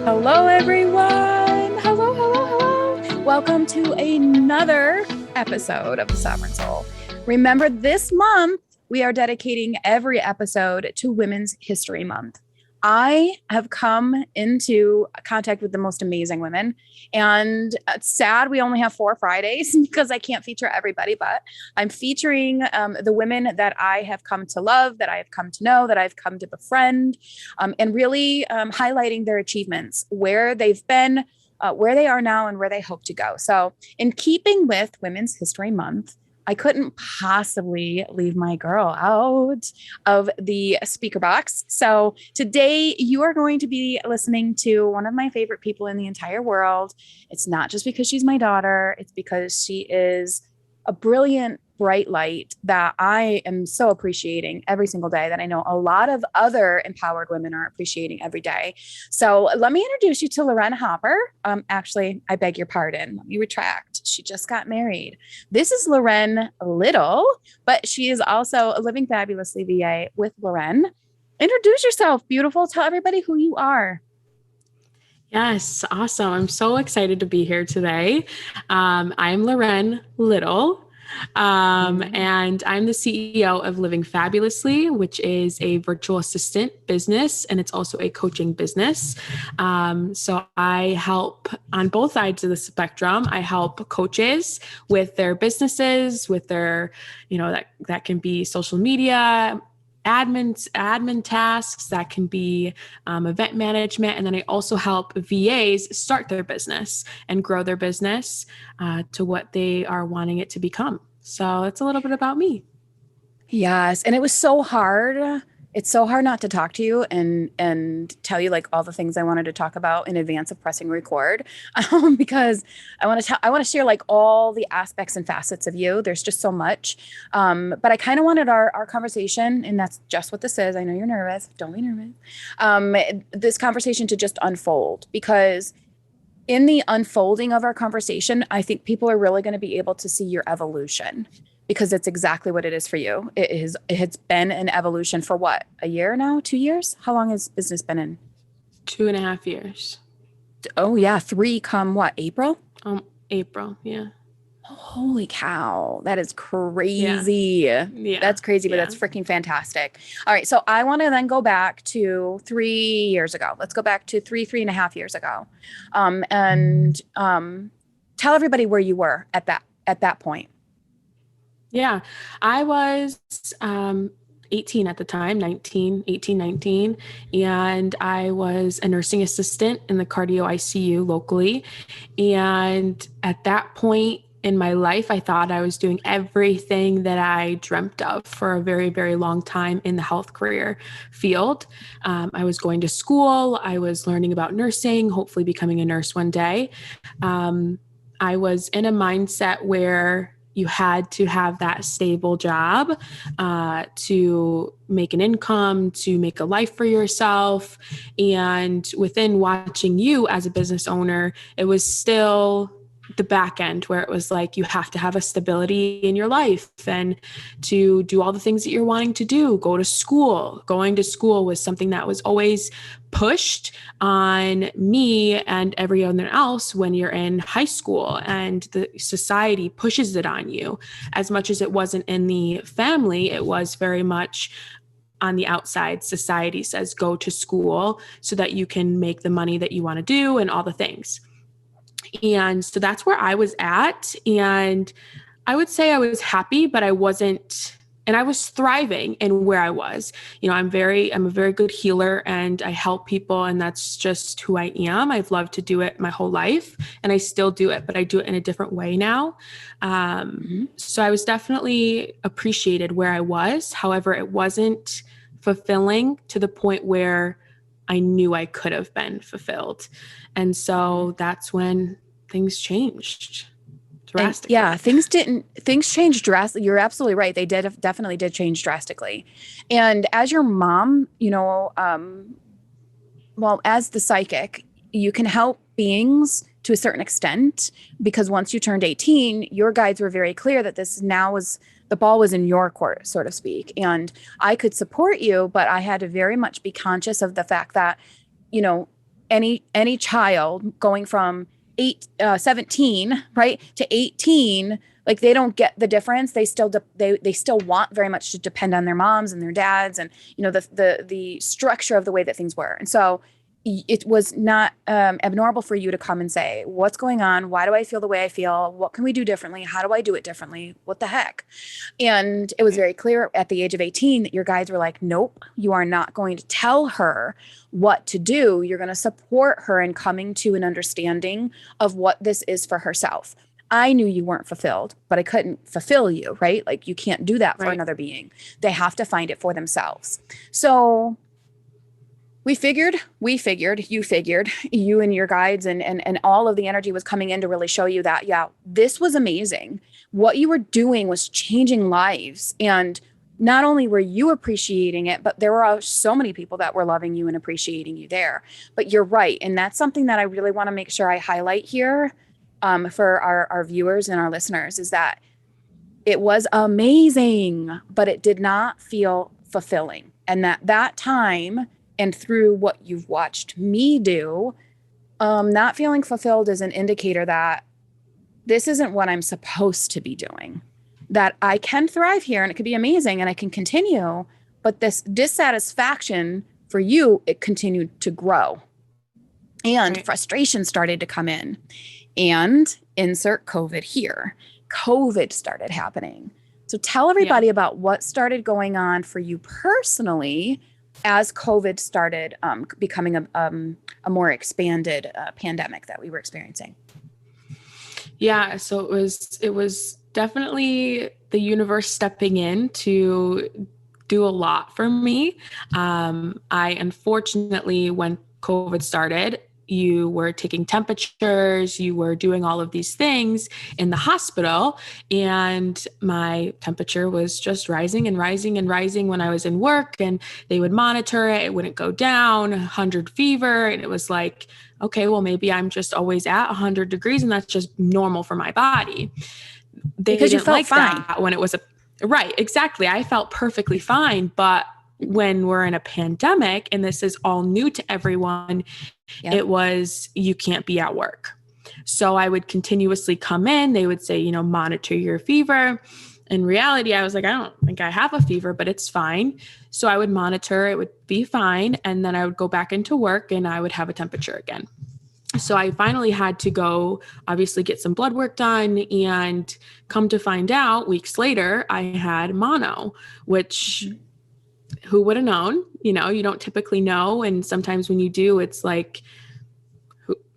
Hello, everyone. Hello. Welcome to another episode of The Sovereign Soul. Remember, this month, we are dedicating every episode to Women's History Month. I have come into contact with the most amazing women, and it's sad we only have 4 Fridays because I can't feature everybody, but I'm featuring the women that I have come to love, that I have come to know, that I've come to befriend, and really highlighting their achievements, where they've been, where they are now, and where they hope to go. So in keeping with Women's History Month, I couldn't possibly leave my girl out of the speaker box. So today you are going to be listening to one of my favorite people in the entire world. It's not just because she's my daughter. It's because she is a brilliant, bright light that I am so appreciating every single day, that I know a lot of other empowered women are appreciating every day. So let me introduce you to Loren Hopper. Actually, I beg your pardon. Let me retract. She just got married. This is Loren Little, but she is also a Living Fabulously VA with Loren. Introduce yourself, beautiful. Tell everybody who you are. Yes, awesome. I'm so excited to be here today. I'm Loren Little, and I'm the CEO of Living Fabulously, which is a virtual assistant business, and it's also a coaching business. So I help on both sides of the spectrum. I help coaches with their businesses, with their, that can be social media, admin tasks, that can be event management. And then I also help VAs start their business and grow their business to what they are wanting it to become. So that's a little bit about me. Yes. And it was so hard. It's so hard not to talk to you and tell you like all the things I wanted to talk about in advance of pressing record, because I want to share like all the aspects and facets of you. There's just so much. But I kind of wanted our conversation, and that's just what this is. I know you're nervous. Don't be nervous. This conversation to just unfold, because in the unfolding of our conversation, I think people are really going to be able to see your evolution, because it's exactly what it is for you. It's been an evolution for what, a year now, 2 years? How long has business been in? 2.5 years. Oh yeah. 3 come what, April? April. Yeah. Holy cow. That is crazy. Yeah. That's crazy, but that's freaking fantastic. All right. So I want to then go back to 3 years ago. Let's go back to 3.5 years ago. And tell everybody where you were at that point. Yeah, I was 18 at the time, 19, and I was a nursing assistant in the cardio ICU locally. And at that point in my life, I thought I was doing everything that I dreamt of for a very, very long time in the health career field. I was going to school. I was learning about nursing, hopefully becoming a nurse one day. I was in a mindset where you had to have that stable job to make an income, to make a life for yourself. And within watching you as a business owner, it was still the back end where it was like, you have to have a stability in your life and to do all the things that you're wanting to do, go to school. Going to school was something that was always pushed on me and everyone else when you're in high school, and the society pushes it on you. As much as it wasn't in the family, it was very much on the outside. Society says, go to school so that you can make the money that you want to do and all the things. And so that's where I was at. And I would say I was happy, but I wasn't, and I was thriving in where I was. I'm a very good healer, and I help people, and that's just who I am. I've loved to do it my whole life, and I still do it, but I do it in a different way now. So I was definitely appreciated where I was. However, it wasn't fulfilling to the point where I knew I could have been fulfilled. And so that's when things changed drastically. Things changed drastically. You're absolutely right. They definitely did change drastically. And as your mom, as the psychic, you can help beings to a certain extent, because once you turned 18, your guides were very clear that the ball was in your court, so to speak. And I could support you, but I had to very much be conscious of the fact that, any child going from 17, right, to 18, like they don't get the difference. They still they still want very much to depend on their moms and their dads, and the structure of the way that things were. And so it was not abnormal for you to come and say, what's going on? Why do I feel the way I feel? What can we do differently? How do I do it differently? What the heck? And it was very clear at the age of 18 that your guides were like, nope, you are not going to tell her what to do. You're going to support her in coming to an understanding of what this is for herself. I knew you weren't fulfilled, but I couldn't fulfill you, right? Like you can't do that for another being. They have to find it for themselves. So you figured, you and your guides and all of the energy was coming in to really show you that, yeah, this was amazing. What you were doing was changing lives. And not only were you appreciating it, but there were so many people that were loving you and appreciating you there. But you're right. And that's something that I really want to make sure I highlight here for our viewers and our listeners, is that it was amazing, but it did not feel fulfilling. And that time, and through what you've watched me do, not feeling fulfilled is an indicator that this isn't what I'm supposed to be doing, that I can thrive here and it could be amazing and I can continue, but this dissatisfaction for you, it continued to grow. And frustration started to come in, and insert COVID here. COVID started happening. So tell everybody about what started going on for you personally as COVID started becoming a more expanded pandemic that we were experiencing. Yeah, so it was definitely the universe stepping in to do a lot for me. I unfortunately, when COVID started, you were taking temperatures, you were doing all of these things in the hospital, and my temperature was just rising and rising and rising when I was in work, and they would monitor it. It wouldn't go down, 100 fever. And it was like, okay, well, maybe I'm just always at 100 degrees and that's just normal for my body. Because you felt fine when it was right. Exactly. I felt perfectly fine. But when we're in a pandemic and this is all new to everyone, it was, you can't be at work. So I would continuously come in. They would say, monitor your fever. In reality, I was like, I don't think I have a fever, but it's fine. So I would monitor, it would be fine. And then I would go back into work and I would have a temperature again. So I finally had to go, obviously, get some blood work done, and come to find out weeks later, I had mono, which who would have known? You don't typically know. And sometimes when you do, it's like,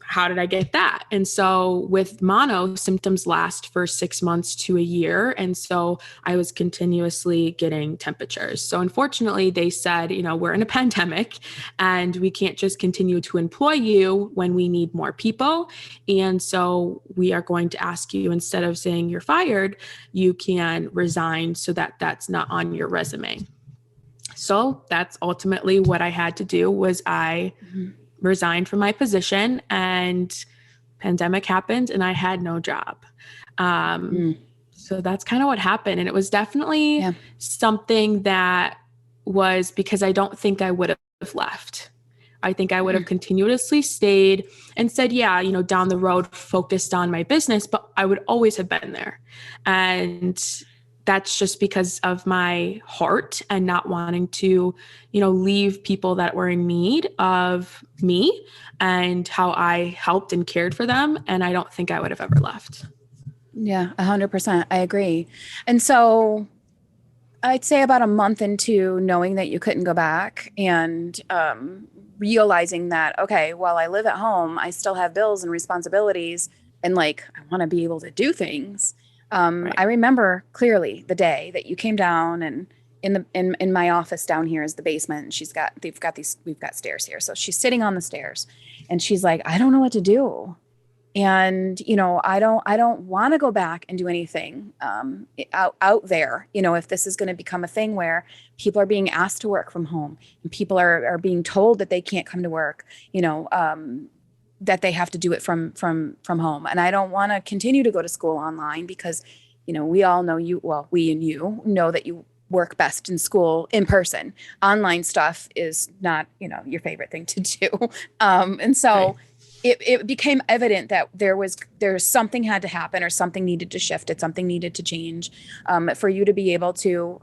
how did I get that? And so with mono, symptoms last for 6 months to a year. And so I was continuously getting temperatures. So unfortunately, they said, we're in a pandemic and we can't just continue to employ you when we need more people. And so we are going to ask you, instead of saying you're fired, you can resign so that that's not on your resume. So that's ultimately what I had to do. Was I resigned from my position, and pandemic happened and I had no job. So that's kind of what happened. And it was definitely something that was, because I don't think I would have left. I think I would have continuously stayed and said, down the road, focused on my business, but I would always have been there. And that's just because of my heart and not wanting to, leave people that were in need of me and how I helped and cared for them. And I don't think I would have ever left. Yeah, 100%. I agree. And so I'd say about a month into knowing that you couldn't go back, and realizing that, okay, while I live at home, I still have bills and responsibilities, and I want to be able to do things. I remember clearly the day that you came down, and in my office down here is the basement. And we've got stairs here. So she's sitting on the stairs and she's like, I don't know what to do. And, I don't want to go back and do anything out there, if this is going to become a thing where people are being asked to work from home and people are being told that they can't come to work, that they have to do it from home. And I don't want to continue to go to school online because, we all know we and you know that you work best in school in person. Online stuff is not, your favorite thing to do. And so Right. it became evident that there's something had to happen, or something needed to shift, something needed to change, for you to be able to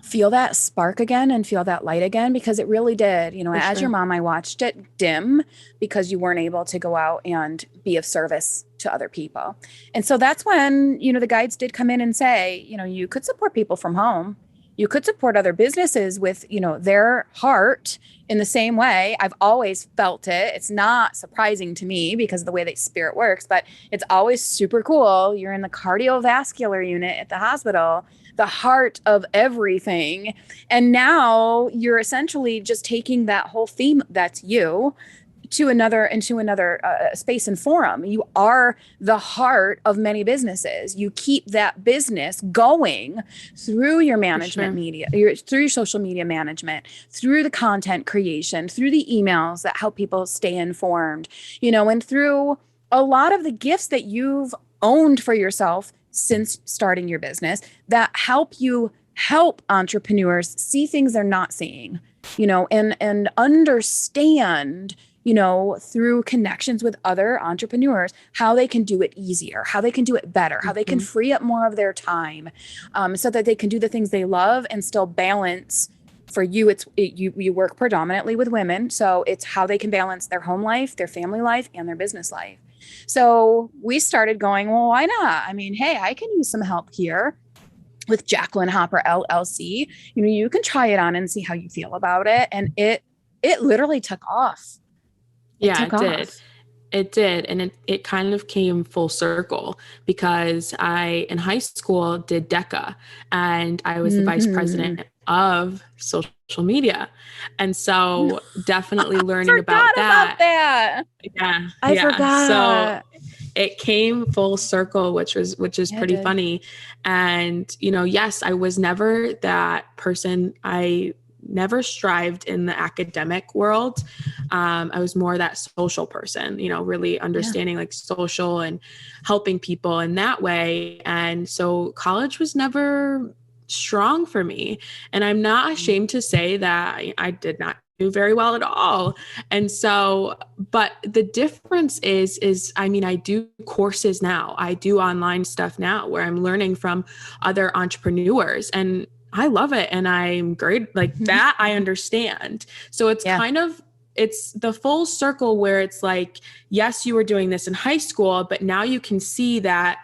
feel that spark again and feel that light again, because it really did. For As your sure. mom, I watched it dim because you weren't able to go out and be of service to other people. And so that's when, the guides did come in and say, you could support people from home. You could support other businesses with, their heart in the same way. I've always felt it. It's not surprising to me because of the way that spirit works, but it's always super cool. You're in the cardiovascular unit at the hospital, the heart of everything. And now you're essentially just taking that whole theme that's you into another space and forum. You are the heart of many businesses. You keep that business going through your management media, through your social media management, through the content creation, through the emails that help people stay informed, and through a lot of the gifts that you've owned for yourself since starting your business that help entrepreneurs see things they're not seeing, and understand, through connections with other entrepreneurs, how they can do it easier, how they can do it better, how they can free up more of their time, so that they can do the things they love and still balance. For you, you work predominantly with women, so it's how they can balance their home life, their family life, and their business life. So we started going, well, why not? I mean, hey, I can use some help here with Jacqueline Hopper LLC. You can try it on and see how you feel about it. And it literally took off. It did. It did. And it kind of came full circle because I, in high school, did DECA, and I was the vice president of social media. And so definitely learning about that. Yeah. I forgot. So it came full circle, which is pretty funny. And, yes, I was never that person. I never strived in the academic world. I was more that social person, really understanding like social and helping people in that way. And so college was never strong for me. And I'm not ashamed to say that I did not do very well at all. And so, but the difference is, I do courses now. I do online stuff now where I'm learning from other entrepreneurs, and I love it. And I'm great. Like that, I understand. So it's it's the full circle where it's like, yes, you were doing this in high school, but now you can see that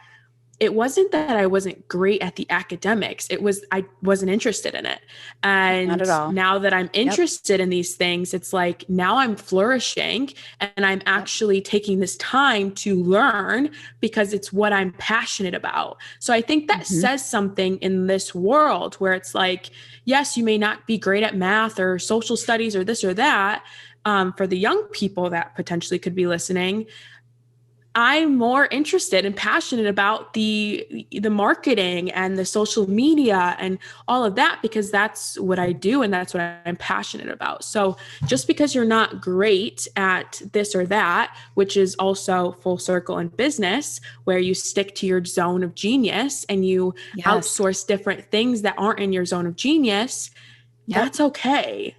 it wasn't that I wasn't great at the academics. It was, I wasn't interested in it. And not at all. Now that I'm interested in these things, it's like, now I'm flourishing and I'm actually taking this time to learn because it's what I'm passionate about. So I think that says something in this world where it's like, yes, you may not be great at math or social studies or this or that. For the young people that potentially could be listening, I'm more interested and passionate about the marketing and the social media and all of that, because that's what I do and that's what I'm passionate about. So just because you're not great at this or that, which is also full circle in business, where you stick to your zone of genius and you outsource different things that aren't in your zone of genius, that's okay.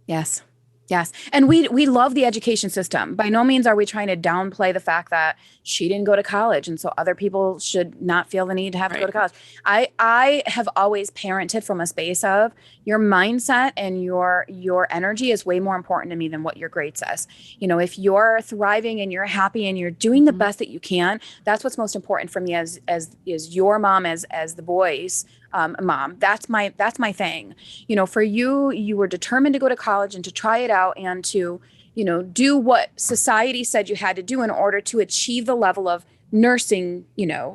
Yes. Yes. And we love the education system. By no means are we trying to downplay the fact that she didn't go to college, and so other people should not feel the need to have to go to college. I have always parented from a space of your mindset and your energy is way more important to me than what your grade says. If you're thriving and you're happy and you're doing the best that you can, that's what's most important for me as your mom, as the boys' mom. That's my thing. For you were determined to go to college and to try it out and to, do what society said you had to do in order to achieve the level of nursing, LN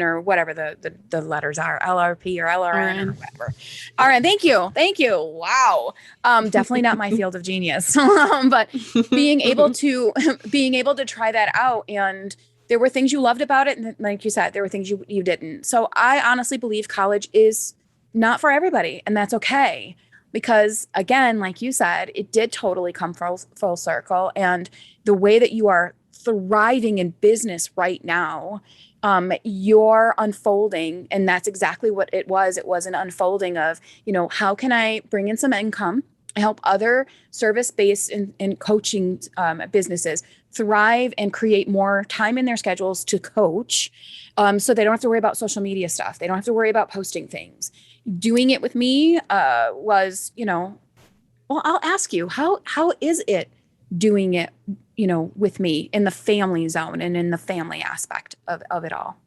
or whatever the letters are, LRP or LRN or whatever. All right. Thank you. Wow. Definitely not my field of genius, but being able to try that out, and there were things you loved about it. And like you said, there were things you didn't. So I honestly believe college is not for everybody, and that's okay. Because again, like you said, it did totally come full circle. And the way that you are thriving in business right now, You're unfolding, and that's exactly what it was. It was an unfolding of, how can I bring in some income, help other service-based and coaching businesses thrive and create more time in their schedules to coach, so they don't have to worry about social media stuff. They don't have to worry about posting things. Doing it with me was, well, I'll ask you, how is it doing it, with me in the family zone and in the family aspect of it all?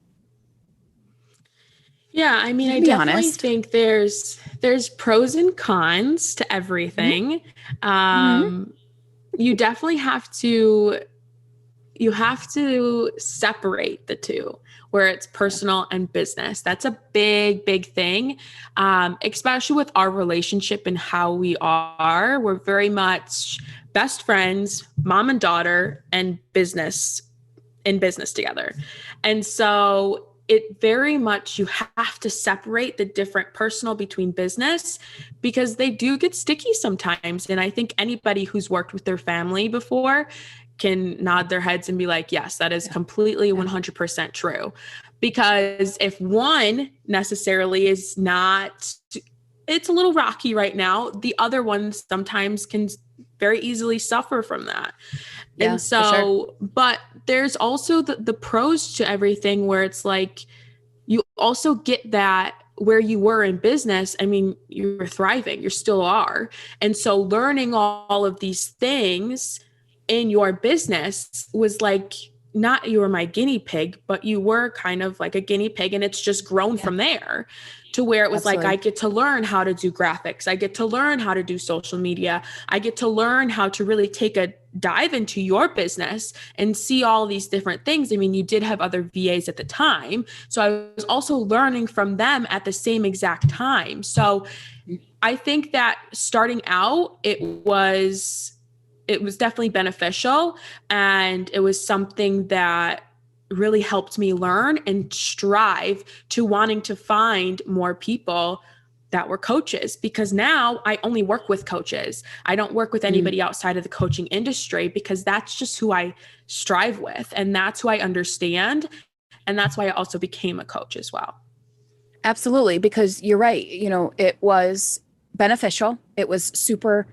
Yeah, I mean, I Be definitely honest. think there's pros and cons to everything. Mm-hmm. You definitely have to separate the two, where it's personal and business. That's a big, big thing, especially with our relationship and how we are. We're very much best friends, mom and daughter, and business in business together. And so it very much, you have to separate the different personal between business, because they do get sticky sometimes. And I think anybody who's worked with their family before can nod their heads and be like, yes, that is completely 100% true. Because if one necessarily is not, it's a little rocky right now, the other one sometimes can very easily suffer from that. Yeah, And for sure. so, but there's also the pros to everything, where it's like, you also get that where you were in business. I mean, you're thriving, you still are. And so learning all of these things in your business was like, not you were my guinea pig, but you were kind of like a guinea pig, and it's just grown Yeah, from there, to where it was like, I absolutely. get to learn how to do graphics. I get to learn how to do social media. I get to learn how to really take a dive into your business and see all these different things. I mean, you did have other VAs at the time, so I was also learning from them at the same exact time. So I think that starting out, it was definitely beneficial, and it was something that really helped me learn and strive to wanting to find more people that were coaches, because now I only work with coaches. I don't work with Mm, anybody outside of the coaching industry, because that's just who I strive with, and that's who I understand, and that's why I also became a coach as well. absolutely, because you're right. It was beneficial. It was super.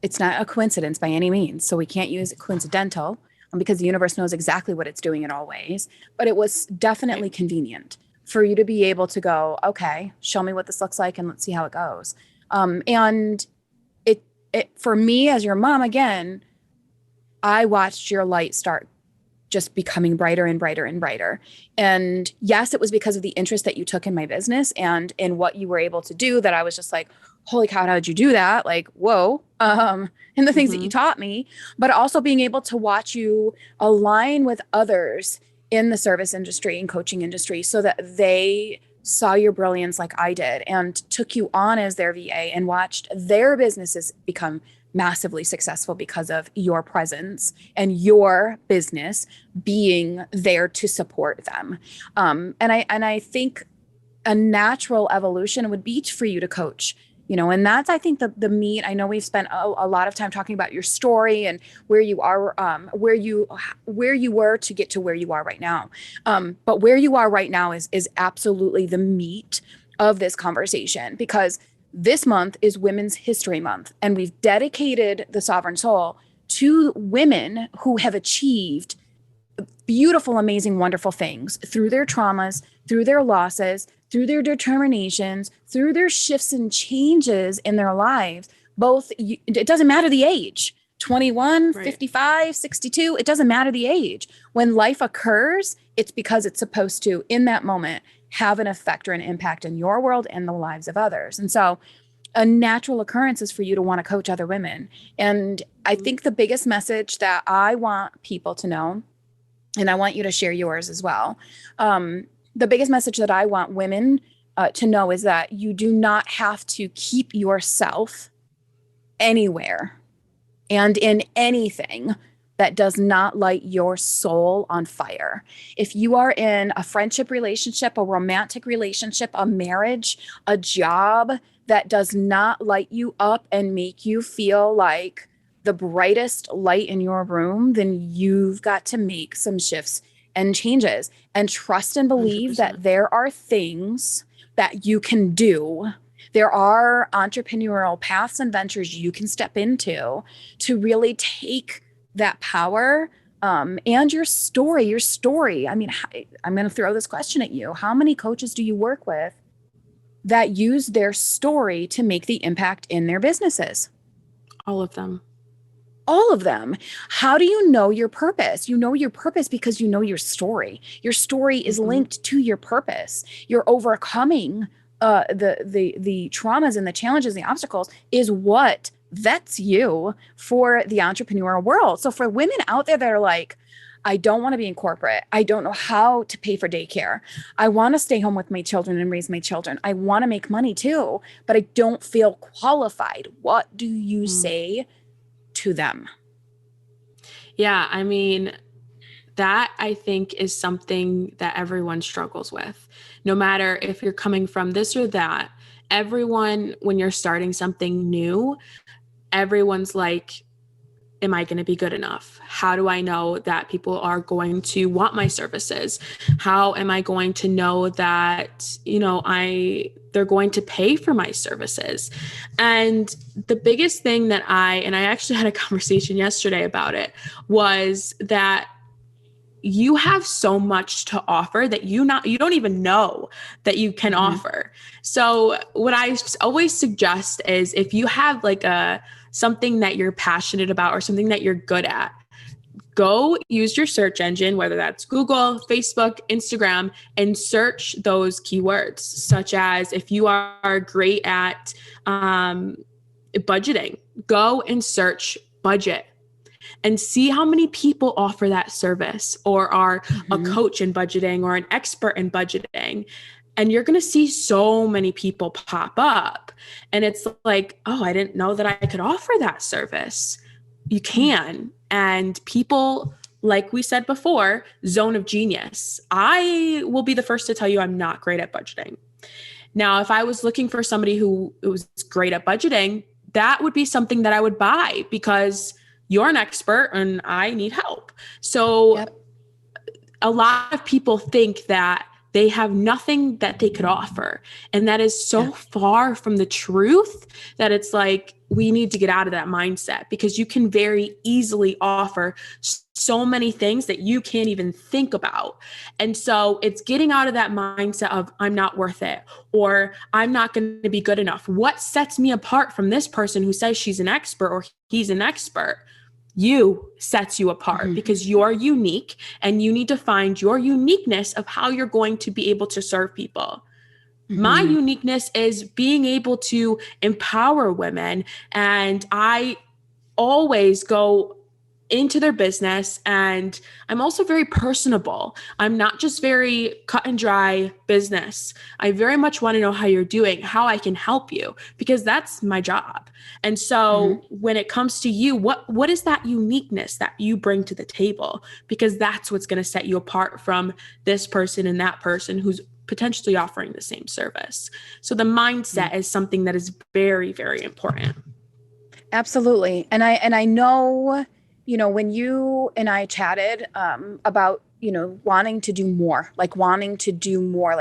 It's not a coincidence by any means, so we can't use coincidental, because the universe knows exactly what it's doing in all ways. But it was definitely Right. convenient for you to be able to go, okay, show me what this looks like, and let's see how it goes. And it for me as your mom, again, I watched your light start just becoming brighter and brighter and brighter. And yes, it was because of the interest that you took in my business and in what you were able to do, that I was just like, holy cow, how did you do that? Like, whoa. And the things that you Mm-hmm. taught me, but also being able to watch you align with others in the service industry and coaching industry, so that they saw your brilliance like I did and took you on as their VA and watched their businesses become massively successful because of your presence and your business being there to support them. And I think a natural evolution would be for you to coach. And that's, I think, the meat. I know we've spent a lot of time talking about your story and where you are, where you were to get to where you are right now. But where you are right now is absolutely the meat of this conversation, because this month is Women's History Month, and we've dedicated the Sovereign Soul to women who have achieved beautiful, amazing, wonderful things through their traumas, through their losses, through their determinations, through their shifts and changes in their lives. It doesn't matter the age, 21, Right. 55, 62, it doesn't matter the age. When life occurs, it's because it's supposed to, in that moment, have an effect or an impact in your world and the lives of others. And so a natural occurrence is for you to want to coach other women. And I think the biggest message that I want people to know, and I want you to share yours as well. The biggest message that I want women to know is that you do not have to keep yourself anywhere and in anything that does not light your soul on fire. If you are in a friendship relationship, a romantic relationship, a marriage, a job that does not light you up and make you feel like the brightest light in your room, then you've got to make some shifts and changes, and trust and believe 100%. that there are things that you can do. There are entrepreneurial paths and ventures you can step into to really take that power and your story. I mean, I'm going to throw this question at you. How many coaches do you work with that use their story to make the impact in their businesses? All of them. All of them. How do you know your purpose? You know your purpose because you know your story. Your story is linked to your purpose. You're overcoming the traumas and the challenges, and the obstacles is what vets you for the entrepreneurial world. So for women out there that are like, I don't want to be in corporate. I don't know how to pay for daycare. I want to stay home with my children and raise my children. I want to make money too, but I don't feel qualified. What do you say to them? Yeah, I mean, that I think is something that everyone struggles with. No matter if you're coming from this or that, everyone, when you're starting something new, everyone's like, am I going to be good enough? How do I know that people are going to want my services? How am I going to know that, they're going to pay for my services? And the biggest thing that I actually had a conversation yesterday about it, was that you have so much to offer that you don't even know that you can offer. So what I always suggest is, if you have like something that you're passionate about or something that you're good at, go use your search engine, whether that's Google, Facebook, Instagram, and search those keywords, such as if you are great at budgeting, go and search budget and see how many people offer that service or are a coach in budgeting or an expert in budgeting. And you're going to see so many people pop up. And it's like, oh, I didn't know that I could offer that service. You can. And people, like we said before, zone of genius. I will be the first to tell you I'm not great at budgeting. Now, if I was looking for somebody who was great at budgeting, that would be something that I would buy, because you're an expert and I need help. So a lot of people think that they have nothing that they could offer. And that is so far from the truth that it's like, we need to get out of that mindset, because you can very easily offer so many things that you can't even think about. And so it's getting out of that mindset of, I'm not worth it, or I'm not going to be good enough. What sets me apart from this person who says she's an expert or he's an expert? You sets you apart, because you're unique, and you need to find your uniqueness of how you're going to be able to serve people. My uniqueness is being able to empower women. And I always go into their business, and I'm also very personable. I'm not just very cut and dry business. I very much want to know how you're doing, how I can help you, because that's my job. And so when it comes to you, what is that uniqueness that you bring to the table? Because that's what's going to set you apart from this person and that person who's potentially offering the same service. So the mindset is something that is very, very important. Absolutely. And I know, when you and I chatted about, wanting to do more, like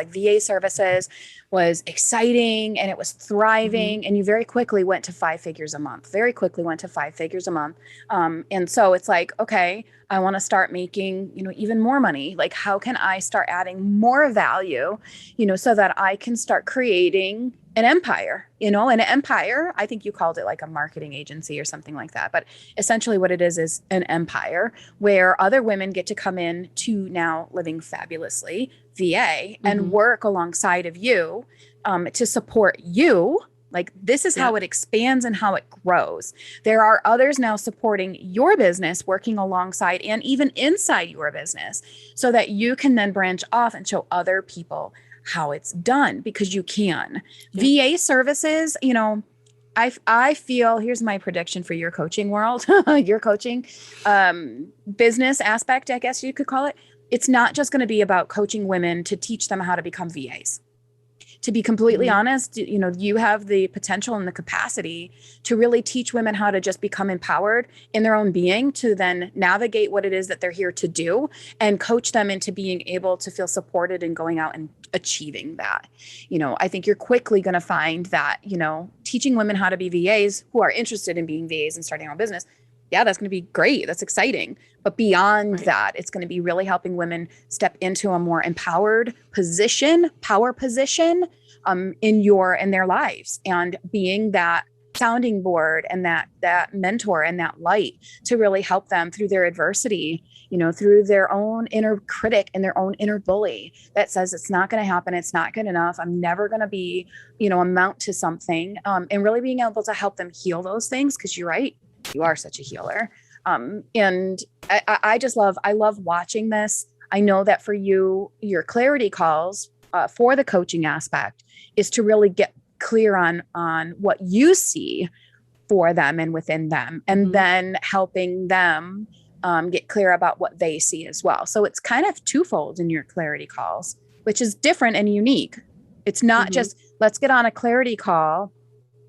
VA services was exciting and it was thriving. And you very quickly went to 5 figures a month, and so it's like, okay, I want to start making, even more money. Like, how can I start adding more value, so that I can start creating an empire, an empire. I think you called it like a marketing agency or something like that. But essentially what it is an empire where other women get to come in to Now Living Fabulously VA and work alongside of you to support you. Like, this is how it expands and how it grows. There are others now supporting your business, working alongside and even inside your business, so that you can then branch off and show other people how it's done, because you can. VA services, I feel, here's my prediction for your coaching world, your coaching business aspect, I guess you could call it. It's not just going to be about coaching women to teach them how to become VAs. To be completely honest, you have the potential and the capacity to really teach women how to just become empowered in their own being, to then navigate what it is that they're here to do and coach them into being able to feel supported and going out and achieving that. I think you're quickly going to find that, teaching women how to be VAs who are interested in being VAs and starting their own business, yeah, that's going to be great. That's exciting. But beyond that, it's going to be really helping women step into a more empowered position, power position in their lives, and being that sounding board and that mentor and that light to really help them through their adversity, through their own inner critic and their own inner bully that says it's not going to happen. It's not good enough. I'm never going to be, amount to something, and really being able to help them heal those things. Because you're right. You are such a healer. And I love watching this. I know that for you, your clarity calls for the coaching aspect is to really get clear on what you see for them and within them, and then helping them get clear about what they see as well. So it's kind of twofold in your clarity calls, which is different and unique. It's not just let's get on a clarity call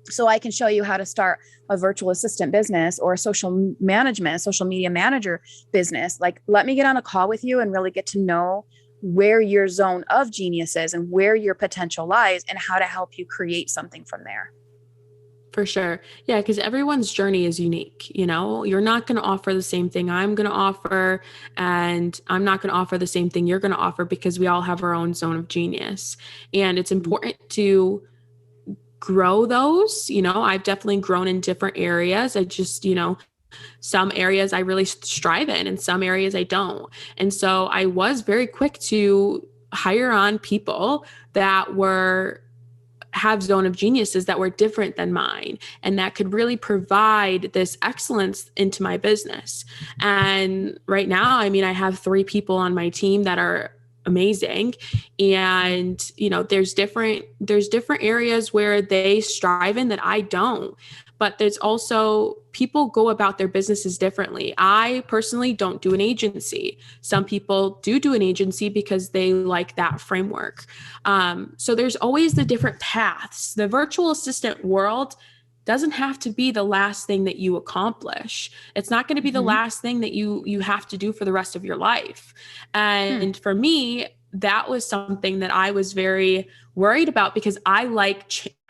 so I can show you how to start a virtual assistant business or a social media manager business. Like, let me get on a call with you and really get to know where your zone of genius is and where your potential lies and how to help you create something from there. For sure. Yeah, because everyone's journey is unique. You're not going to offer the same thing I'm going to offer, and I'm not going to offer the same thing you're going to offer, because we all have our own zone of genius. And it's important to grow those. I've definitely grown in different areas. I just, some areas I really strive in and some areas I don't. And so I was very quick to hire on people that have zone of geniuses that were different than mine, and that could really provide this excellence into my business. And right now, I have 3 people on my team that are amazing. And, there's different areas where they strive in that I don't. But there's also, people go about their businesses differently. I personally don't do an agency. Some people do an agency because they like that framework. So there's always the different paths. The virtual assistant world doesn't have to be the last thing that you accomplish. It's not going to be the last thing that you have to do for the rest of your life. And for me, that was something that I was very worried about, because I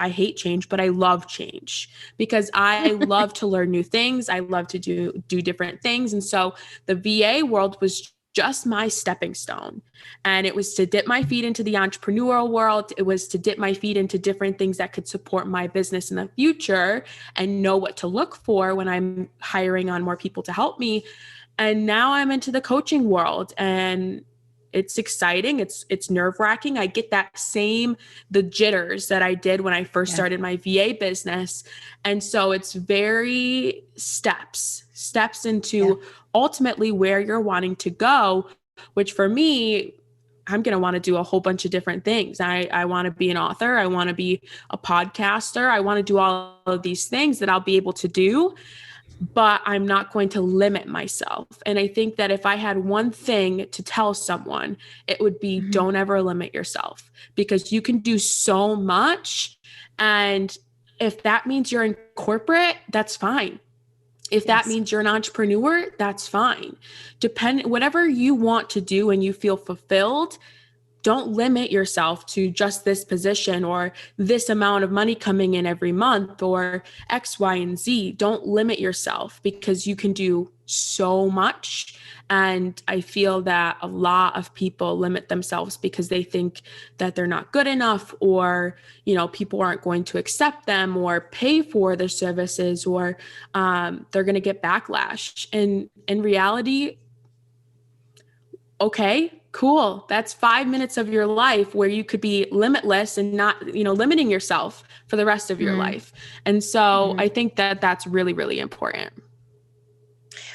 hate change, but I love change, because I love to learn new things. I love to do different things. And so the VA world was just my stepping stone. And it was to dip my feet into the entrepreneurial world. It was to dip my feet into different things that could support my business in the future, and know what to look for when I'm hiring on more people to help me. And now I'm into the coaching world, and it's exciting. It's nerve-wracking. I get the jitters that I did when I first started my VA business. And so it's very steps into ultimately where you're wanting to go, which for me, I'm going to want to do a whole bunch of different things. I want to be an author. I want to be a podcaster. I want to do all of these things that I'll be able to do, but I'm not going to limit myself. And I think that if I had one thing to tell someone, it would be don't ever limit yourself, because you can do so much. And if that means you're in corporate, that's fine. If that means you're an entrepreneur, that's fine. Whatever you want to do and you feel fulfilled, don't limit yourself to just this position or this amount of money coming in every month or X, Y, and Z. Don't limit yourself, because you can do so much. And I feel that a lot of people limit themselves because they think that they're not good enough, or, people aren't going to accept them or pay for their services, or they're going to get backlash. And in reality, okay, cool. That's 5 minutes of your life where you could be limitless and not, limiting yourself for the rest of your life. And so I think that that's really, really important.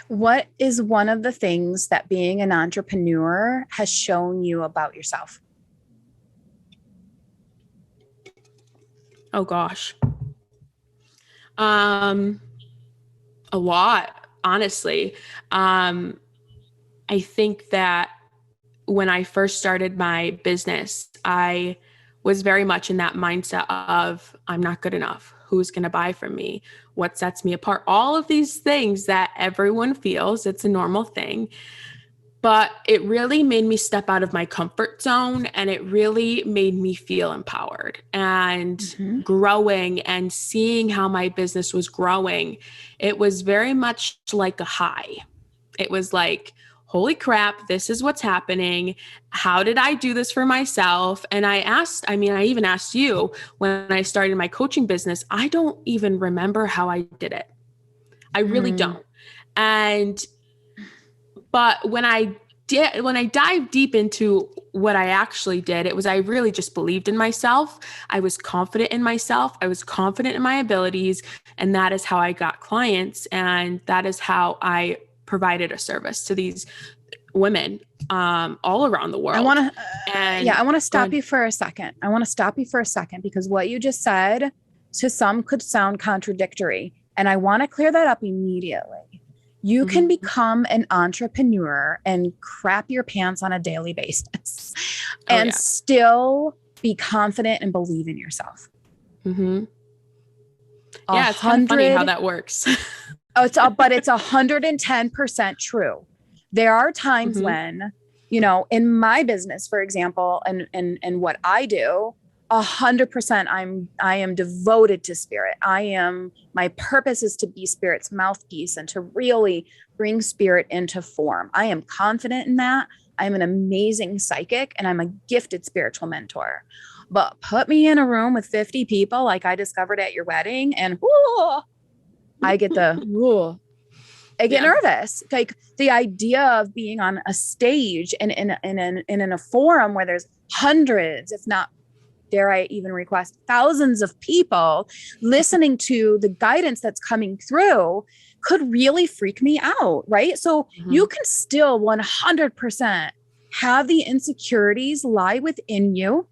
What is one of the things that being an entrepreneur has shown you about yourself? Oh gosh. A lot, honestly. I think that when I first started my business, I was very much in that mindset of, I'm not good enough. Who's going to buy from me? What sets me apart? All of these things that everyone feels, it's a normal thing. But it really made me step out of my comfort zone, and it really made me feel empowered and growing and seeing how my business was growing. It was very much like a high. It was like, holy crap, this is what's happening. How did I do this for myself? And I even asked you when I started my coaching business, I don't even remember how I did it. I really don't. But when I dived deep into what I actually did, it was, I really just believed in myself. I was confident in myself. I was confident in my abilities. And that is how I got clients. And that is how I provided a service to these women all around the world. I want to stop you for a second. Because what you just said to some could sound contradictory. And I want to clear that up immediately. You can become an entrepreneur and crap your pants on a daily basis and still be confident and believe in yourself. Yeah, it's kind of funny how that works. But it's 110% true. There are times when, in my business, for example, and what I do, 100% I am devoted to spirit. My purpose is to be spirit's mouthpiece and to really bring spirit into form. I am confident in that. I'm an amazing psychic and I'm a gifted spiritual mentor. But put me in a room with 50 people like I discovered at your wedding and I get nervous. Like the idea of being on a stage and in a forum where there's hundreds, if not, dare I even request, thousands of people listening to the guidance that's coming through could really freak me out, right? So you can still 100% have the insecurities lie within you,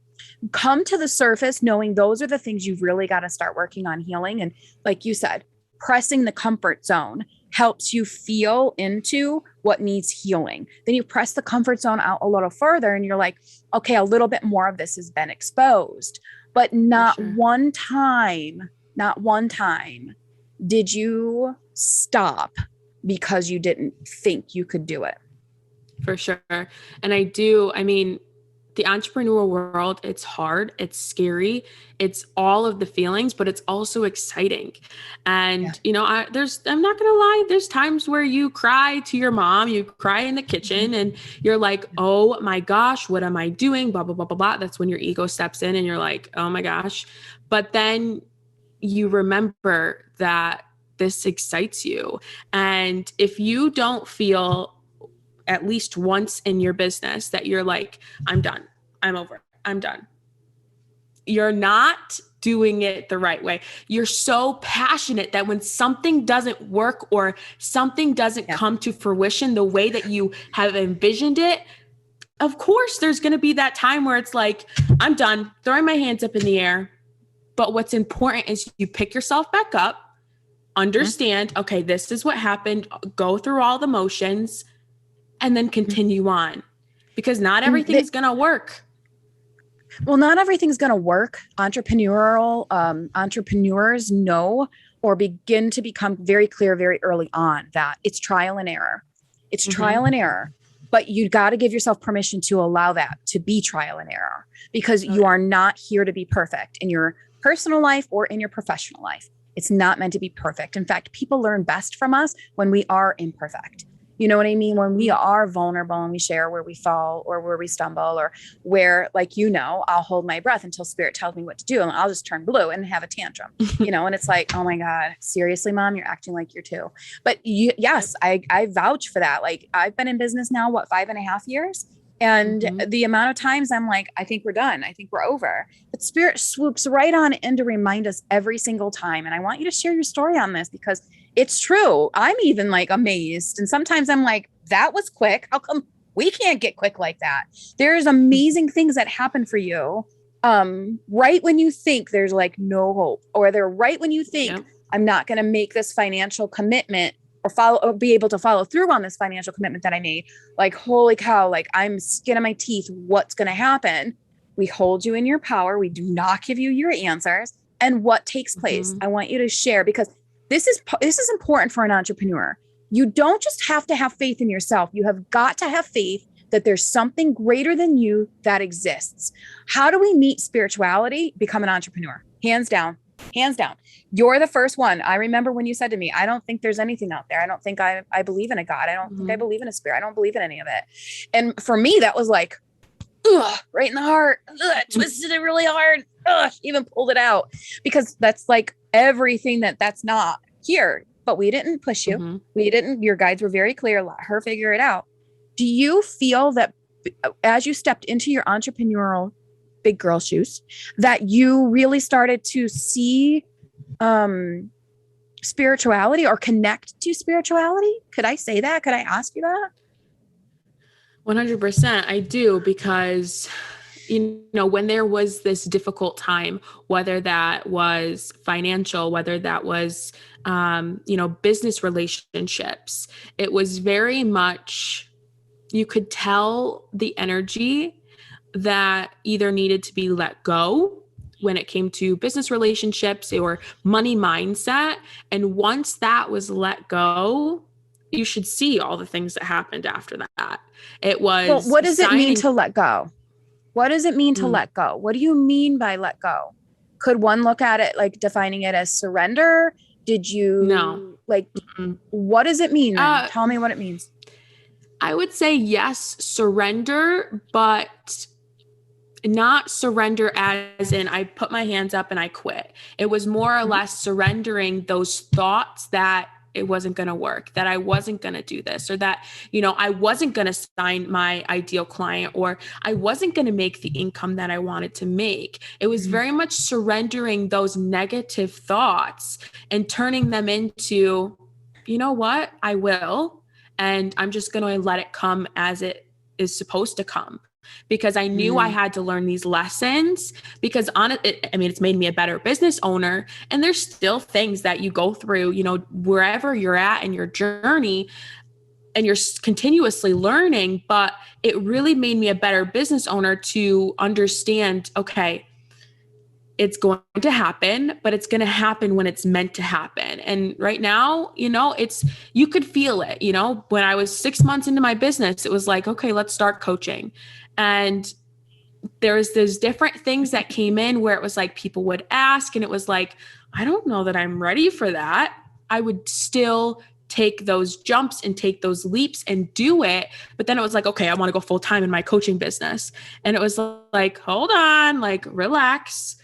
come to the surface knowing those are the things you've really got to start working on healing. And like you said, pressing the comfort zone helps you feel into what needs healing. Then you press the comfort zone out a little further and you're like, okay, a little bit more of this has been exposed, but not one time did you stop because you didn't think you could do it. For sure. And the entrepreneurial world, it's hard, it's scary, it's all of the feelings, but it's also exciting. And, I'm not going to lie, there's times where you cry to your mom, you cry in the kitchen and you're like, oh my gosh, what am I doing? Blah, blah, blah, blah, blah. That's when your ego steps in and you're like, oh my gosh. But then you remember that this excites you. And if you don't feel at least once in your business that you're like, I'm done, I'm over, I'm done, you're not doing it the right way. You're so passionate that when something doesn't work or something doesn't come to fruition the way that you have envisioned it, of course, there's going to be that time where it's like, I'm done, throwing my hands up in the air. But what's important is you pick yourself back up, understand, okay, this is what happened, go through all the motions, and then continue on, because not everything's going to work. Well, not everything's going to work. Entrepreneurs know or begin to become very clear very early on that it's trial and error. It's trial and error, but you got to give yourself permission to allow that to be trial and error, because you are not here to be perfect in your personal life or in your professional life. It's not meant to be perfect. In fact, people learn best from us when we are imperfect. You know what I mean? When we are vulnerable and we share where we fall or where we stumble or where, like, I'll hold my breath until spirit tells me what to do. And I'll just turn blue and have a tantrum, and it's like, oh my God, seriously, mom, you're acting like you're two. But yes, I vouch for that. Like, I've been in business now, 5.5 years? And the amount of times I'm like, I think we're done. I think we're over. But spirit swoops right on in to remind us every single time. And I want you to share your story on this because it's true. I'm even like amazed. And sometimes I'm like, that was quick. How come we can't get quick like that? There's amazing things that happen for you. Right when you think there's like no hope, or they're right when you think I'm not going to make this financial commitment or be able to follow through on this financial commitment that I made. Like, holy cow, like I'm skin of my teeth. What's going to happen? We hold you in your power. We do not give you your answers. And what takes place? I want you to share, because this is important for an entrepreneur. You don't just have to have faith in yourself. You have got to have faith that there's something greater than you that exists. How do we meet spirituality? Become an entrepreneur. Hands down. Hands down. You're the first one. I remember when you said to me, I don't think there's anything out there. I don't think I believe in a God. I don't think I believe in a spirit. I don't believe in any of it. And for me, that was like, ugh, right in the heart. Ugh, twisted it really hard. Ugh, even pulled it out, because that's like everything that's not here. But we didn't push you. Your guides were very clear. Let her figure it out. Do you feel that as you stepped into your entrepreneurial big girl shoes, that you really started to see spirituality or connect to spirituality? Could I say that? Could I ask you that? 100%. I do, because, when there was this difficult time, whether that was financial, whether that was, business relationships, it was very much, you could tell the energy that either needed to be let go when it came to business relationships or money mindset. And once that was let go, you should see all the things that happened after that. It was. Well, what does it mean to let go? What does it mean to let go? What do you mean by let go? Could one look at it like defining it as surrender? Did you what does it mean then? Tell me what it means. I would say yes, surrender, but not surrender as in I put my hands up and I quit. It was more or less surrendering those thoughts that it wasn't going to work, that I wasn't going to do this, or that, I wasn't going to sign my ideal client, or I wasn't going to make the income that I wanted to make. It was very much surrendering those negative thoughts and turning them into, you know what, I will, and I'm just going to let it come as it is supposed to come. Because I knew I had to learn these lessons, because it's made me a better business owner. And there's still things that you go through, wherever you're at in your journey, and you're continuously learning, but it really made me a better business owner to understand, okay, it's going to happen, but it's going to happen when it's meant to happen. And right now, you could feel it, when I was 6 months into my business, it was like, okay, let's start coaching. And there's different things that came in where it was like, people would ask, and it was like, I don't know that I'm ready for that. I would still take those jumps and take those leaps and do it. But then it was like, okay, I want to go full time in my coaching business. And it was like, hold on, like relax,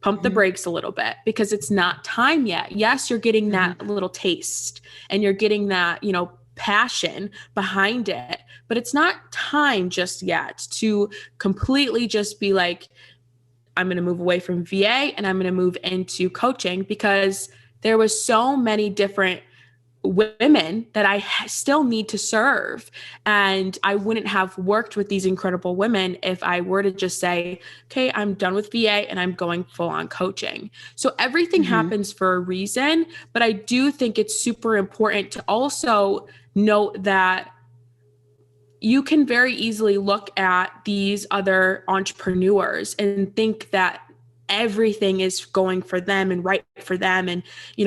pump the brakes a little bit, because it's not time yet. Yes, you're getting that little taste and you're getting that, passion behind it, but it's not time just yet to completely just be like, I'm going to move away from VA and I'm going to move into coaching, because there was so many different women that I still need to serve. And I wouldn't have worked with these incredible women if I were to just say, okay, I'm done with VA and I'm going full on coaching. So everything happens for a reason, but I do think it's super important to also note that you can very easily look at these other entrepreneurs and think that everything is going for them and right for them, and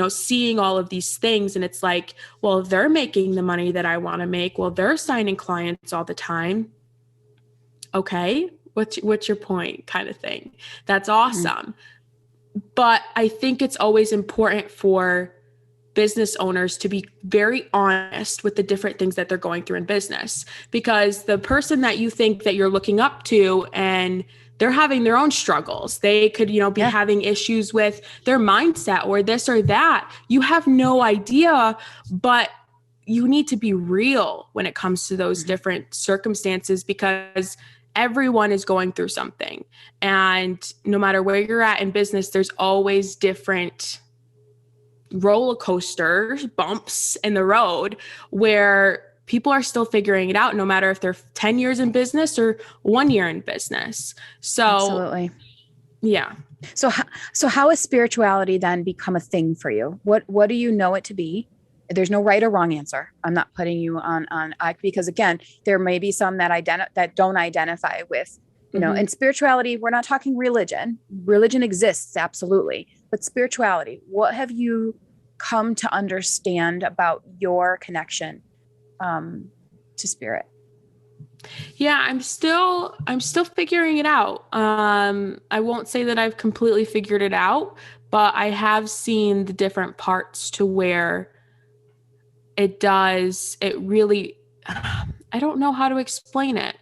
seeing all of these things, and it's like, well, they're making the money that I want to make, well, they're signing clients all the time, okay, what's your point, kind of thing. That's awesome. But I think it's always important for business owners to be very honest with the different things that they're going through in business, because the person that you think that you're looking up to, and they're having their own struggles. They could, be having issues with their mindset or this or that. You have no idea, but you need to be real when it comes to those different circumstances, because everyone is going through something. And no matter where you're at in business, there's always different roller coaster bumps in the road where people are still figuring it out, no matter if they're 10 years in business or 1 year in business. So, absolutely. Yeah. So how has spirituality then become a thing for you? What do you know it to be? There's no right or wrong answer. I'm not putting you on because again, there may be some that don't identify with And spirituality, we're not talking religion. Religion exists, absolutely. But spirituality, what have you come to understand about your connection to spirit? Yeah, I'm still figuring it out. I won't say that I've completely figured it out, but I have seen the different parts to where it really, I don't know how to explain it.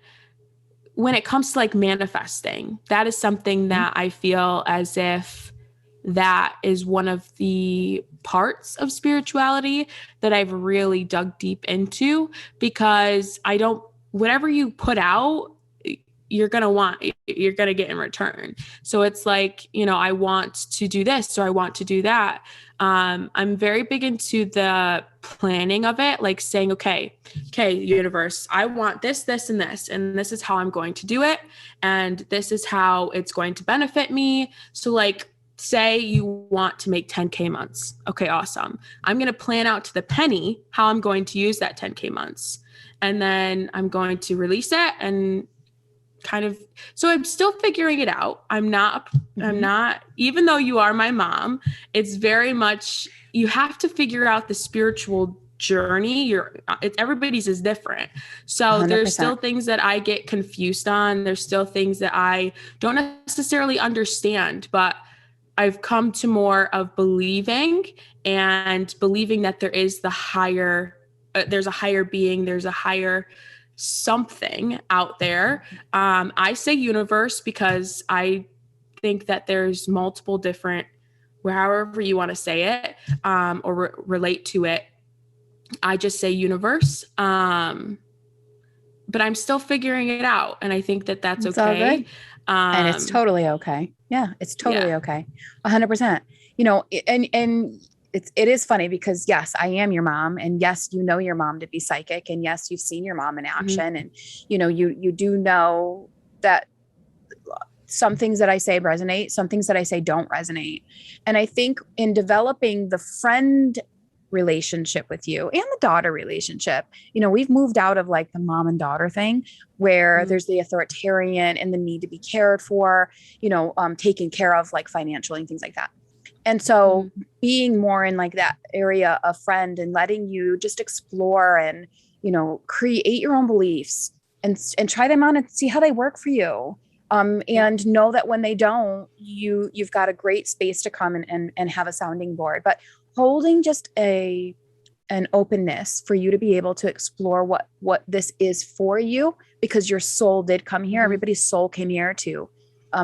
When it comes to like manifesting, that is something that I feel as if that is one of the parts of spirituality that I've really dug deep into, because whatever you put out, you're going to get in return. So it's like, I want to do this, or I want to do that. I'm very big into the planning of it, like saying, okay, universe, I want this, this, and this is how I'm going to do it. And this is how it's going to benefit me. So like, say you want to make 10K months. Okay, awesome. I'm going to plan out to the penny how I'm going to use that 10K months. And then I'm going to release it and so I'm still figuring it out. I'm not, even though you are my mom, it's very much, you have to figure out the spiritual journey. Everybody's is different. So 100%. There's still things that I get confused on. There's still things that I don't necessarily understand, but I've come to more of believing that there is there's a higher being, there's a higher something out there. I say universe because I think that there's multiple different, however you want to say it, or relate to it. I just say universe. But I'm still figuring it out. And I think that that's it's okay. All good. And it's totally okay. Yeah, it's totally okay. 100%. And it is funny because yes, I am your mom, and yes, your mom to be psychic, and yes, you've seen your mom in action, and you do know that some things that I say resonate, some things that I say don't resonate. And I think in developing the friend relationship with you and the daughter relationship, we've moved out of like the mom and daughter thing where there's the authoritarian and the need to be cared for, taken care of, like financially and things like that. And so being more in like that area of friend and letting you just explore and, create your own beliefs and try them on and see how they work for you. And know that when they don't, you've got a great space to come and have a sounding board, but holding just an openness for you to be able to explore what this is for you, because your soul did come here. Everybody's soul came here to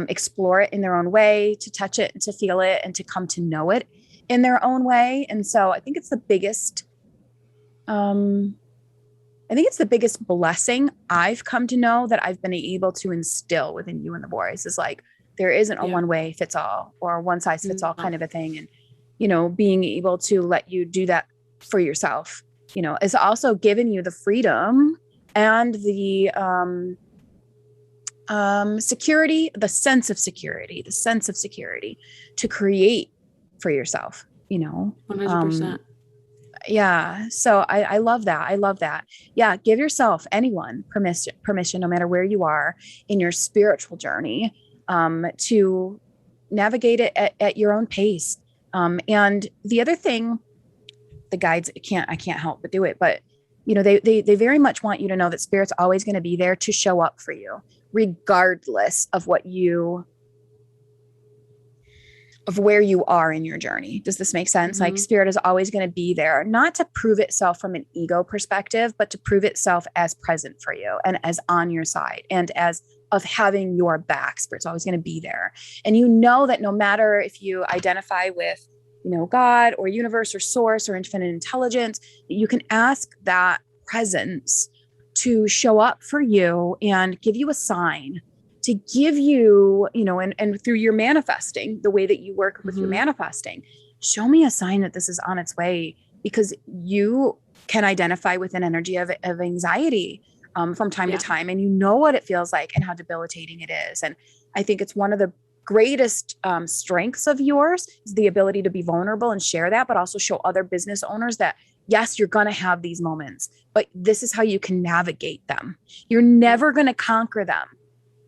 explore it in their own way, to touch it and to feel it and to come to know it in their own way. And so I think it's the biggest, blessing I've come to know that I've been able to instill within you and the boys is like, there isn't a one way fits all or one size fits all kind of a thing. And, being able to let you do that for yourself, is also giving you the freedom and the, security, the sense of security to create for yourself, 100%. Yeah. So I love that. I love that. Yeah. Give yourself, anyone, permission, no matter where you are in your spiritual journey, to navigate it at your own pace. And the other thing, the guides, I can't help but do it, but they very much want you to know that spirit's always going to be there to show up for you, regardless of of where you are in your journey. Does this make sense? Like spirit is always going to be there, not to prove itself from an ego perspective, but to prove itself as present for you and as on your side and as of having your back. Spirit's always going to be there. And that no matter if you identify with, God or universe or source or infinite intelligence, you can ask that presence to show up for you and give you a sign, to give you, and through your manifesting, the way that you work with your manifesting, show me a sign that this is on its way, because you can identify with an energy of anxiety from time to time. And you know what it feels like and how debilitating it is. And I think it's one of the greatest strengths of yours is the ability to be vulnerable and share that, but also show other business owners that yes, you're going to have these moments, but this is how you can navigate them. You're never going to conquer them.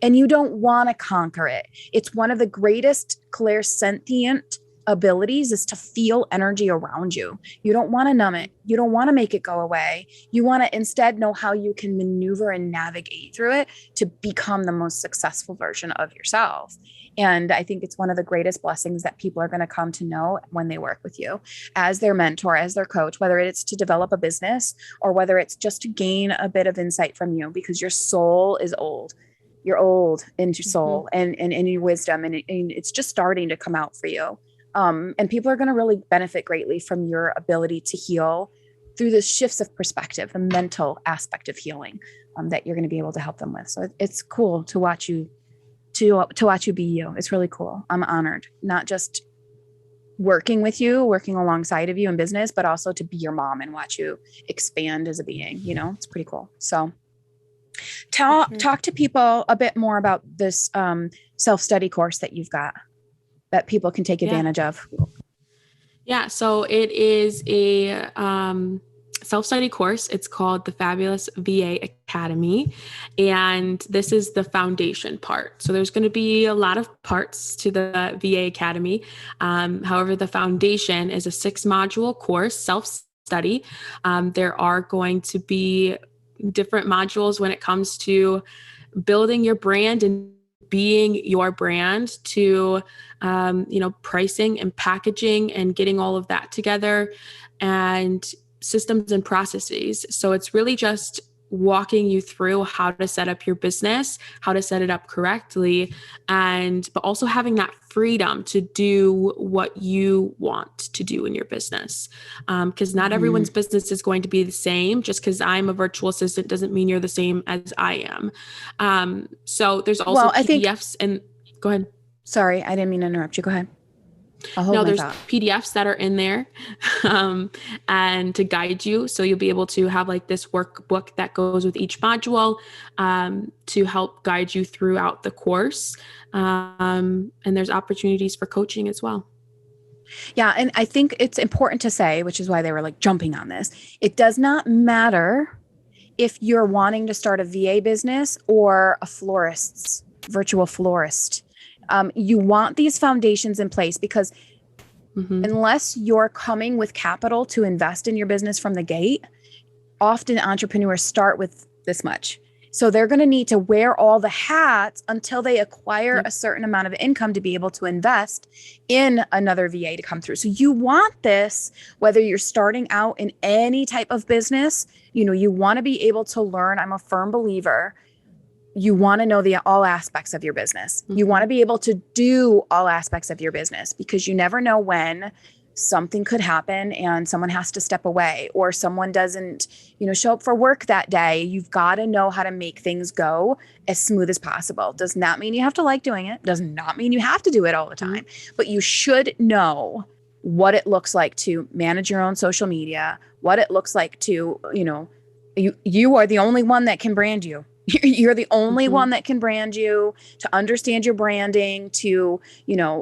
and you don't want to conquer it. It's one of the greatest clairsentient abilities is to feel energy around you. You don't want to numb it. You don't want to make it go away. You want to instead know how you can maneuver and navigate through it to become the most successful version of yourself. And I think it's one of the greatest blessings that people are going to come to know when they work with you as their mentor, as their coach, whether it's to develop a business or whether it's just to gain a bit of insight from you, because your soul is old. You're old in your soul and in your wisdom, and it's just starting to come out for you. And people are going to really benefit greatly from your ability to heal through the shifts of perspective, the mental aspect of healing that you're going to be able to help them with. So it's cool to watch you, to watch you be you. It's really cool. I'm honored, not just working with you, working alongside of you in business, but also to be your mom and watch you expand as a being. You know, it's pretty cool. So talk to people a bit more about this self-study course that you've got that people can take advantage of. Yeah. So it is a self-study course. It's called the Fabulous VA Academy. And this is the foundation part. So there's going to be a lot of parts to the VA Academy. However, the foundation is a 6-module course, self-study. There are going to be different modules when it comes to building your brand and being your brand, to pricing and packaging and getting all of that together, and systems and processes. So it's really just walking you through how to set up your business, how to set it up correctly, but also having that freedom to do what you want to do in your business. Because not everyone's business is going to be the same. Just because I'm a virtual assistant doesn't mean you're the same as I am. So there's also PDFs and go ahead. Sorry, I didn't mean to interrupt you. Go ahead. There's PDFs that are in there and to guide you. So you'll be able to have like this workbook that goes with each module to help guide you throughout the course. And there's opportunities for coaching as well. Yeah. And I think it's important to say, which is why they were like jumping on this. It does not matter if you're wanting to start a VA business or a virtual florist. You want these foundations in place because unless you're coming with capital to invest in your business from the gate, often entrepreneurs start with this much. So they're going to need to wear all the hats until they acquire a certain amount of income to be able to invest in another VA to come through. So you want this, whether you're starting out in any type of business, you want to be able to learn. I'm a firm believer. You want to know all aspects of your business. You want to be able to do all aspects of your business, because you never know when something could happen and someone has to step away, or someone doesn't, show up for work that day. You've got to know how to make things go as smooth as possible. Does not mean you have to like doing it. Does not mean you have to do it all the time, but you should know what it looks like to manage your own social media, what it looks like to, you are the only one that can brand you. You're the only one that can brand you, to understand your branding, to,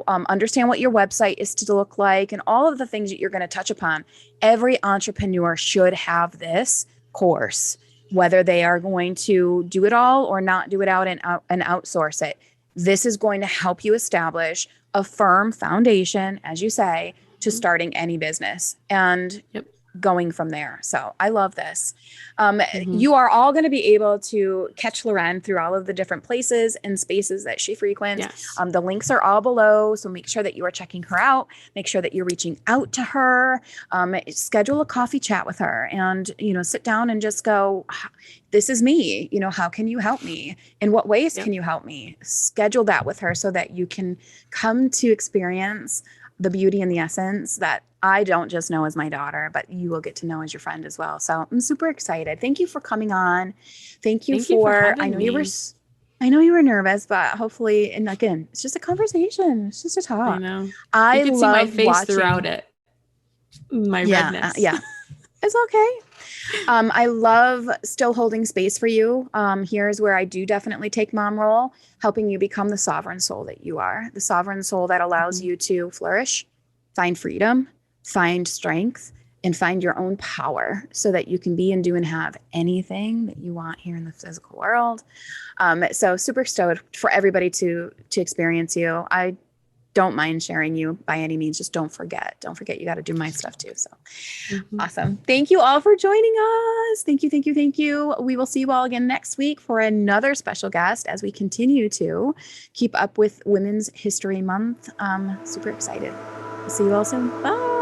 understand what your website is to look like, and all of the things that you're going to touch upon. Every entrepreneur should have this course, whether they are going to do it all or not do it out and outsource it. This is going to help you establish a firm foundation, as you say, to starting any business and going from there. So I love this. You are all going to be able to catch Lorraine through all of the different places and spaces that she frequents. Yes. The links are all below. So make sure that you are checking her out. Make sure that you're reaching out to her. Schedule a coffee chat with her and, sit down and just go, this is me. How can you help me? In what ways can you help me? Schedule that with her so that you can come to experience the beauty and the essence that I don't just know as my daughter, but you will get to know as your friend as well. So I'm super excited. Thank you for coming on. Thank you for I know you were nervous, but hopefully, and again, it's just a conversation. It's just a talk. I know. I you can see my face throughout it. My redness. It's okay. I love still holding space for you. Here's where I do definitely take mom role, helping you become the sovereign soul that you are, the sovereign soul that allows you to flourish, find freedom, find strength, and find your own power so that you can be and do and have anything that you want here in the physical world. So super stoked for everybody to experience you. I don't mind sharing you by any means. Just don't forget you got to do my stuff too. So awesome. Thank you all for joining us. Thank you. We will see you all again next week for another special guest as we continue to keep up with Women's History Month. Super excited. See you all soon. Bye.